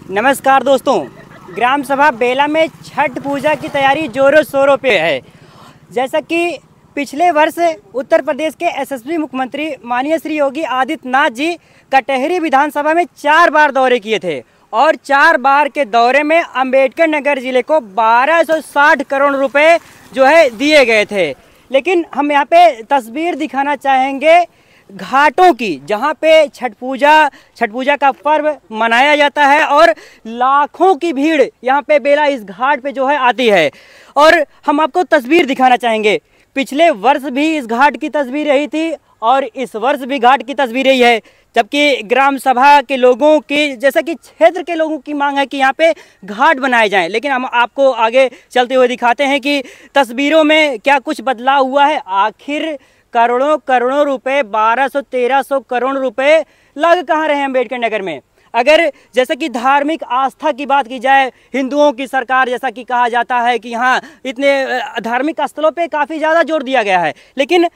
नमस्कार दोस्तों, ग्राम सभा बेला में छठ पूजा की तैयारी जोरों शोरों पे है। जैसा कि पिछले वर्ष उत्तर प्रदेश के यशस्वी मुख्यमंत्री माननीय श्री योगी आदित्यनाथ जी कटहरी विधानसभा में 4 बार दौरे किए थे और 4 बार के दौरे में अंबेडकर नगर जिले को 1260 करोड़ रुपए जो है दिए गए थे। लेकिन हम यहाँ पे तस्वीर दिखाना चाहेंगे घाटों की, जहाँ पे छठ पूजा का पर्व मनाया जाता है और लाखों की भीड़ यहाँ पे बेला इस घाट पे जो है आती है। और हम आपको तस्वीर दिखाना चाहेंगे, पिछले वर्ष भी इस घाट की तस्वीर रही थी और इस वर्ष भी घाट की तस्वीर रही है। जबकि ग्राम सभा के लोगों की, जैसा कि क्षेत्र के लोगों की मांग है कि यहाँ पे घाट बनाए जाएं, लेकिन हम आपको आगे चलते हुए दिखाते हैं कि तस्वीरों में क्या कुछ बदलाव हुआ है। आखिर करोड़ों रुपए, 1200-1300 करोड़ रुपए लग कहाँ रहे हैं अम्बेडकर नगर में। अगर जैसे कि धार्मिक आस्था की बात की जाए, हिंदुओं की सरकार जैसा कि कहा जाता है कि यहाँ इतने धार्मिक स्थलों पे काफ़ी ज़्यादा जोर दिया गया है, लेकिन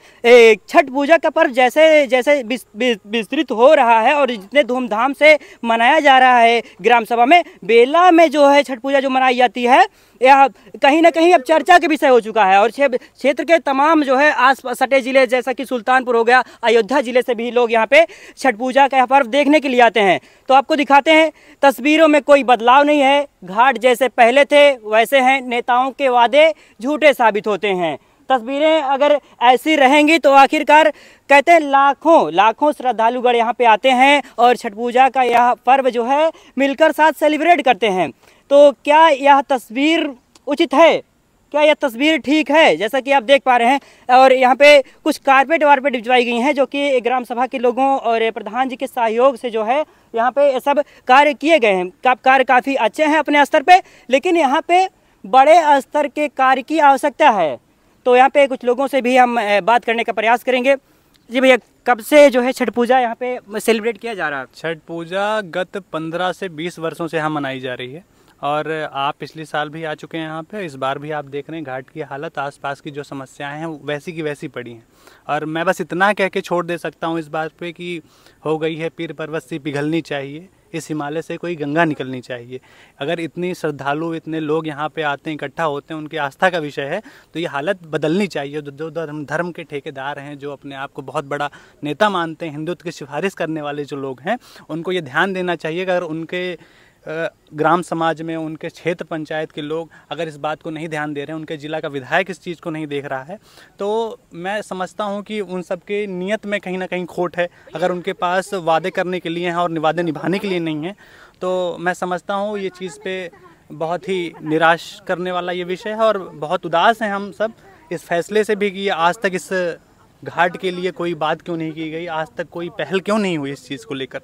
छठ पूजा का पर्व जैसे जैसे विस्तृत हो रहा है और जितने धूमधाम से मनाया जा रहा है ग्राम सभा में, बेला में जो है छठ पूजा जो मनाई जाती है, यह कहीं ना कहीं अब चर्चा के विषय हो चुका है। और क्षेत्र के तमाम जो है आस सटे जिले, जैसा कि सुल्तानपुर हो गया, अयोध्या जिले से भी लोग यहाँ पे छठ पूजा का पर्व देखने के लिए आते हैं। तो आपको दिखाते हैं, तस्वीरों में कोई बदलाव नहीं है, घाट जैसे पहले थे वैसे हैं। नेताओं के वादे झूठे साबित होते हैं। तस्वीरें अगर ऐसी रहेंगी तो आखिरकार कहते हैं लाखों श्रद्धालुगण यहाँ पे आते हैं और छठ पूजा का यह पर्व जो है मिलकर साथ सेलिब्रेट करते हैं। तो क्या यह तस्वीर उचित है? क्या यह तस्वीर ठीक है? जैसा कि आप देख पा रहे हैं, और यहाँ पे कुछ कारपेट वारपेट भिजवाई गई हैं जो कि ग्राम सभा के लोगों और प्रधान जी के सहयोग से जो है यहाँ पे सब कार्य किए गए हैं। कार्य काफ़ी अच्छे हैं अपने स्तर पे, लेकिन यहाँ पे बड़े स्तर के कार्य की आवश्यकता है। तो यहाँ पे कुछ लोगों से भी हम बात करने का प्रयास करेंगे। जी भैया, कब से जो है छठ पूजा यहाँ पे सेलिब्रेट किया जा रहा है? छठ पूजा गत 15 से 20 वर्षों से यहाँ मनाई जा रही है और आप पिछले साल भी आ चुके हैं यहाँ पे। इस बार भी आप देख रहे हैं घाट की हालत, आसपास की जो समस्याएं हैं वैसी की वैसी पड़ी हैं। और मैं बस इतना कह के छोड़ दे सकता हूँ इस बात पे कि हो गई है पीर पर्वत सी पिघलनी चाहिए, इस हिमालय से कोई गंगा निकलनी चाहिए। अगर इतनी श्रद्धालु, इतने लोग यहाँ पे आते हैं, इकट्ठा होते हैं, उनकी आस्था का विषय है, तो ये हालत बदलनी चाहिए। जो धर्म के ठेकेदार हैं, जो अपने आप को बहुत बड़ा नेता मानते हैं, हिंदुत्व की सिफारिश करने वाले जो लोग हैं, उनको ये ध्यान देना चाहिए कि अगर उनके ग्राम समाज में, उनके क्षेत्र पंचायत के लोग अगर इस बात को नहीं ध्यान दे रहे हैं, उनके ज़िला का विधायक इस चीज़ को नहीं देख रहा है, तो मैं समझता हूं कि उन सब के नियत में कहीं ना कहीं खोट है। अगर उनके पास वादे करने के लिए हैं और वादे निभाने के लिए नहीं है, तो मैं समझता हूं ये चीज़ पे बहुत ही निराश करने वाला ये विषय है। और बहुत उदास हैं हम सब इस फैसले से भी कि आज तक इस घाट के लिए कोई बात क्यों नहीं की गई, आज तक कोई पहल क्यों नहीं हुई इस चीज़ को लेकर।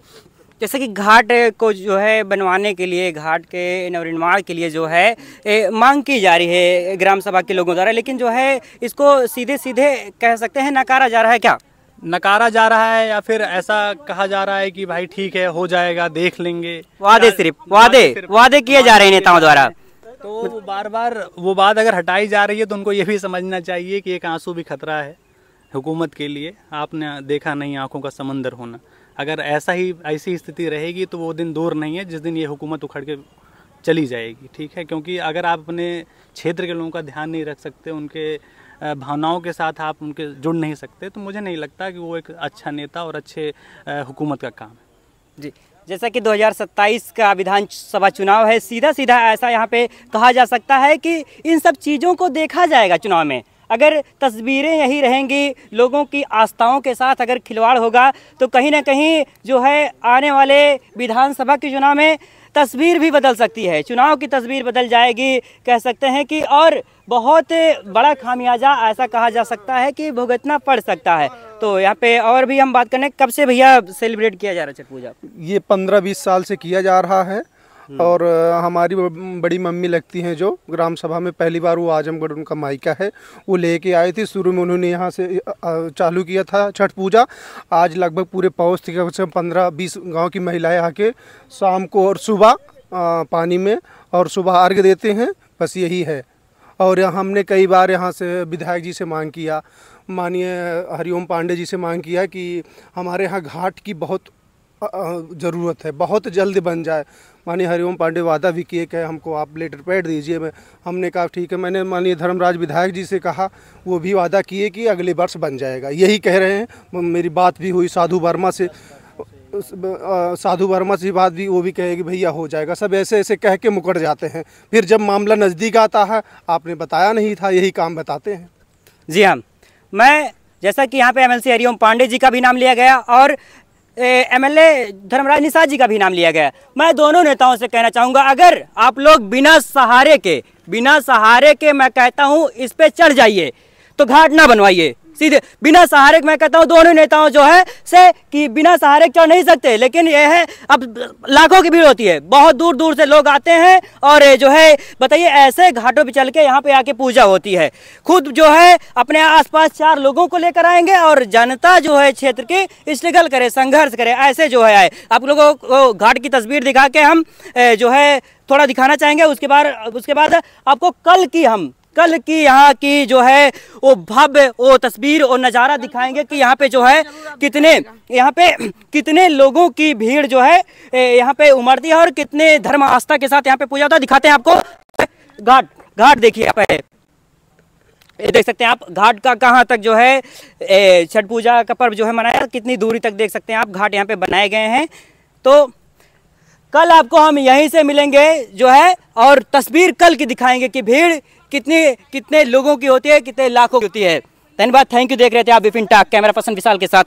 जैसे कि घाट को जो है बनवाने के लिए, घाट के नवनिर्माण के लिए जो है मांग की जा रही है ग्राम सभा के लोगों द्वारा, लेकिन जो है इसको सीधे सीधे कह सकते हैं नकारा जा रहा है। क्या नकारा जा रहा है या फिर ऐसा कहा जा रहा है कि भाई ठीक है, हो जाएगा, देख लेंगे। वादे, सिर्फ वादे किए जा रहे हैं नेताओं द्वारा। तो बार बार वो बात अगर हटाई जा रही है तो उनको ये भी समझना चाहिए कि एक आंसू भी खतरा है हुकूमत के लिए। आपने देखा नहीं आंखों का समंदर होना। अगर ऐसी स्थिति रहेगी तो वो दिन दूर नहीं है जिस दिन ये हुकूमत उखड़ के चली जाएगी। ठीक है, क्योंकि अगर आप अपने क्षेत्र के लोगों का ध्यान नहीं रख सकते, उनके भावनाओं के साथ आप उनके जुड़ नहीं सकते, तो मुझे नहीं लगता कि वो एक अच्छा नेता और अच्छे हुकूमत का काम है। जी, जैसा कि 2027 का विधानसभा चुनाव है, सीधा ऐसा यहाँ पे कहा जा सकता है कि इन सब चीज़ों को देखा जाएगा चुनाव में। अगर तस्वीरें यही रहेंगी, लोगों की आस्थाओं के साथ अगर खिलवाड़ होगा, तो कहीं ना कहीं जो है आने वाले विधानसभा के चुनाव में तस्वीर भी बदल सकती है, चुनाव की तस्वीर बदल जाएगी कह सकते हैं कि, और बहुत बड़ा खामियाजा ऐसा कहा जा सकता है कि भुगतना पड़ सकता है। तो यहाँ पे और भी हम बात करें, कब से भैया सेलिब्रेट किया जा रहा है छठ पूजा? ये 15-20 साल से किया जा रहा है। और हमारी बड़ी मम्मी लगती हैं जो ग्राम सभा में पहली बार वो आजमगढ़ उनका मायका है, वो लेके आए थे। शुरू में उन्होंने यहाँ से चालू किया था छठ पूजा। आज लगभग पूरे पौष के 15-20 गांव की महिलाएं आके शाम को और सुबह पानी में और सुबह अर्घ्य देते हैं। बस यही है। और हमने कई बार यहाँ से विधायक जी से मांग किया, माननीय हरिओम पांडे जी से मांग किया कि हमारे यहाँ घाट की बहुत ज़रूरत है, बहुत जल्द बन जाए। माननीय हरिओम पांडे वादा भी किए कि हमको आप लेटर पैड दीजिए। हमने कहा ठीक है। मैंने माननीय धर्मराज विधायक जी से कहा, वो भी वादा किए कि अगले वर्ष बन जाएगा, यही कह रहे हैं। मेरी बात भी हुई साधु वर्मा से, बात भी, वो भी कहे कि भैया हो जाएगा। सब ऐसे ऐसे कह के मुकर जाते हैं, फिर जब मामला नज़दीक आता है आपने बताया नहीं था, यही काम बताते हैं। जी हाँ, मैं जैसा कि यहाँ पे एमएलसी हरिओम पांडे जी का भी नाम लिया गया और एमएलए धर्मराज निषाद जी का भी नाम लिया गया, मैं दोनों नेताओं से कहना चाहूँगा, अगर आप लोग बिना सहारे के मैं कहता हूँ इस पे चढ़ जाइए तो घाट ना बनवाइए। सीधे बिना सहारे मैं कहता हूँ दोनों नेताओं जो है से कि बिना सहारे चढ़ नहीं सकते, लेकिन यह है अब लाखों की भीड़ होती है, बहुत दूर दूर से लोग आते हैं और जो है बताइए ऐसे घाटों पे चल के यहाँ पे आके पूजा होती है। खुद जो है अपने आसपास 4 लोगों को लेकर आएंगे और जनता जो है क्षेत्र की स्ट्रगल करे, संघर्ष करे, ऐसे जो है आए। आप लोगों को घाट की तस्वीर दिखा के हम जो है थोड़ा दिखाना चाहेंगे। उसके बाद आपको कल की यहाँ की जो है वो भव्य वो तस्वीर और नज़ारा दिखाएंगे कि यहाँ पे जो है कितने लोगों की भीड़ जो है यहाँ पे उमड़ती है और कितने धर्म आस्था के साथ यहाँ पे पूजा होता है। दिखाते हैं आपको घाट देखिए, यहाँ पे ये देख सकते हैं आप घाट का कहाँ तक जो है छठ पूजा का पर्व जो है मनाया, कितनी दूरी तक देख सकते हैं आप घाट यहाँ पे बनाए गए हैं। तो कल आपको हम यहीं से मिलेंगे जो है और तस्वीर कल की दिखाएंगे कि भीड़ कितने लोगों की होती है, कितने लाखों की होती है। धन्यवाद, थैंक यू। देख रहे थे आप विपिन टॉक, कैमरा पर्सन विशाल के साथ।